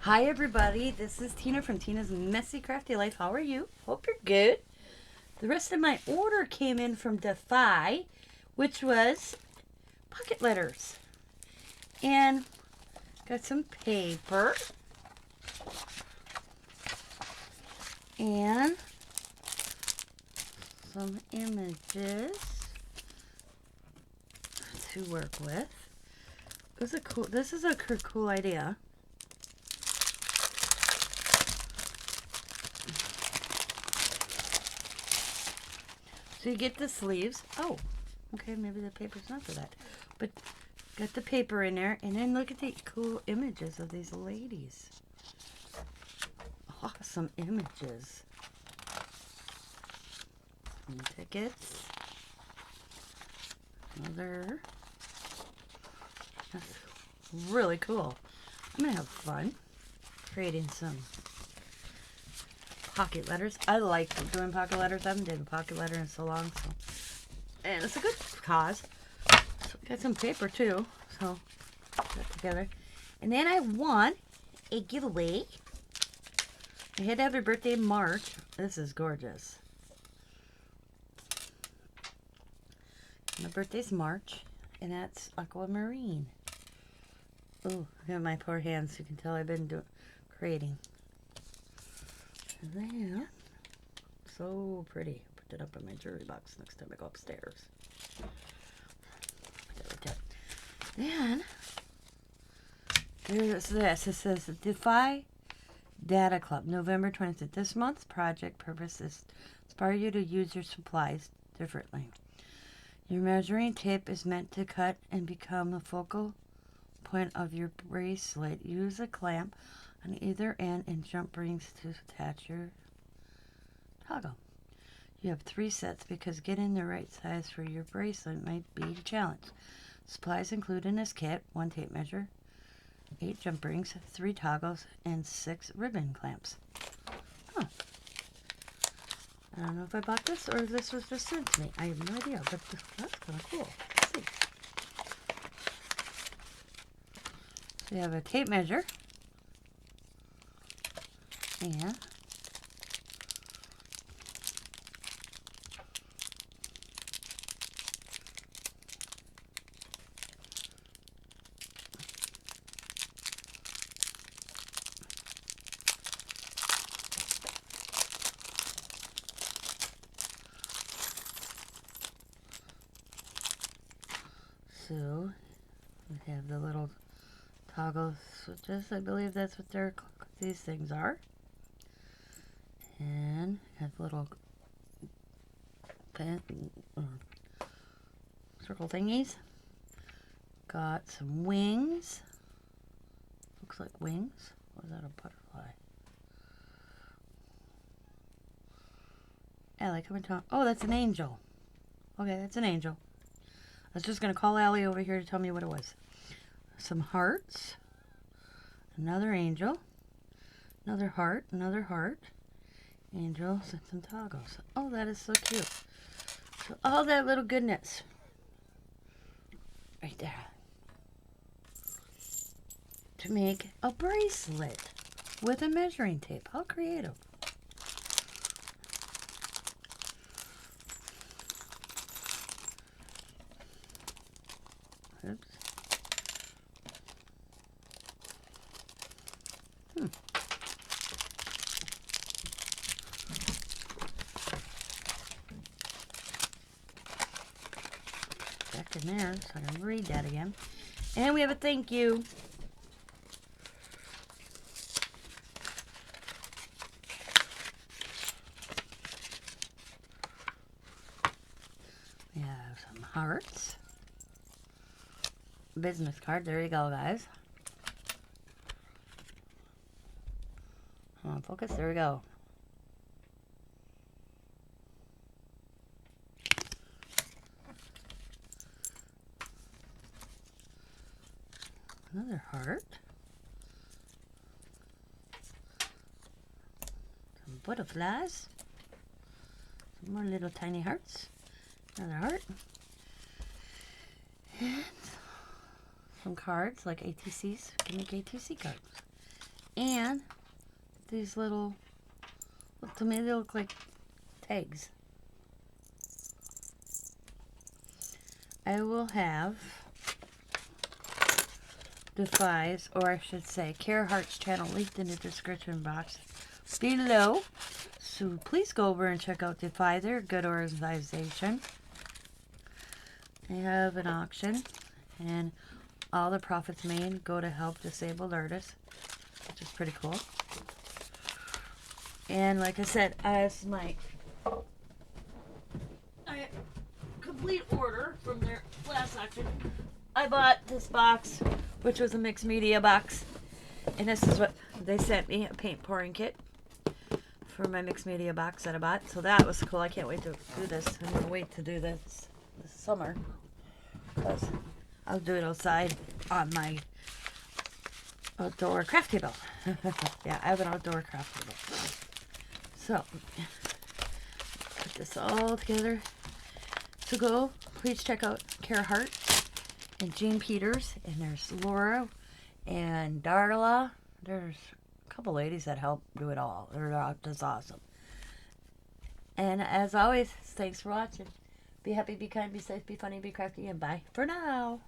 Hi everybody, this is Tina from Tina's Messy Crafty Life. How are you? Hope you're good. The rest of my order came in from dAFI, which was pocket letters. And got some paper. And some images to work with. This is a cool idea. So you get the sleeves. Oh, okay, maybe the paper's not for that. But got the paper in there, and then look at the cool images of these ladies. Awesome images. Some tickets. Another. That's really cool. I'm going to have fun creating some pocket letters. I like doing pocket letters. I haven't done a pocket letter in so long. And it's a good cause. So got some paper too. So put that together. And then I won a giveaway. I had to have a birthday in March. This is gorgeous. My birthday's March, and that's aquamarine. Oh, look at my poor hands. You can tell I've been creating. And then, so pretty. Put it up in my jewelry box next time I go upstairs. Then, there's this. It says dAFI Data Club, November 25th. This month's project purpose is to inspire you to use your supplies differently. Your measuring tape is meant to cut and become the focal point of your bracelet. Use a clamp on either end and jump rings to attach your toggle. You have 3 sets because getting the right size for your bracelet might be a challenge. Supplies include in this kit 1 tape measure, 8 jump rings, 3 toggles, and 6 ribbon clamps. Huh. I don't know if I bought this or if this was just sent to me. I have no idea, but that's kind of cool. Let's see. So you have a tape measure. And so we have the little toggle switches. I believe that's what these things are. And have little circle thingies. Got some wings. Looks like wings. Or is that a butterfly? Allie, come and talk. Oh, that's an angel. Okay, that's an angel. I was just going to call Allie over here to tell me what it was. Some hearts. Another angel. Another heart. Another heart. Angels and some toggles. Oh, that is so cute. So all that little goodness. Right there. To make a bracelet with a measuring tape. How creative. Oops. Back in there so I can read that again. And we have a thank you. We have some hearts. Business card. There you go, guys. Come on, focus. There we go. Another heart. Some butterflies. Some more little tiny hearts. Another heart. And some cards like ATCs. You can make ATC cards. And these little, to me they look like tags. I will have dAFI's, or I should say, Heart's channel linked in the description box below. So please go over and check out dAFI. They're a good organization. They have an auction, and all the profits made go to help disabled artists, which is pretty cool. And like I said, as my complete order from their last auction, I bought this box, which was a mixed media box, and this is what they sent me, a paint pouring kit for my mixed media box that I bought. So that was cool. I can't wait to do this. I'm gonna wait to do this summer, because I'll do it outside on my outdoor craft table. Yeah, I have an outdoor craft table. So put this all together. To go, please check out Kara Hart and Jean Peters, and there's Laura and Darla. There's a couple ladies that help do it all. They're just awesome. And as always, thanks for watching. Be happy, be kind, be safe, be funny, be crafty, and bye for now.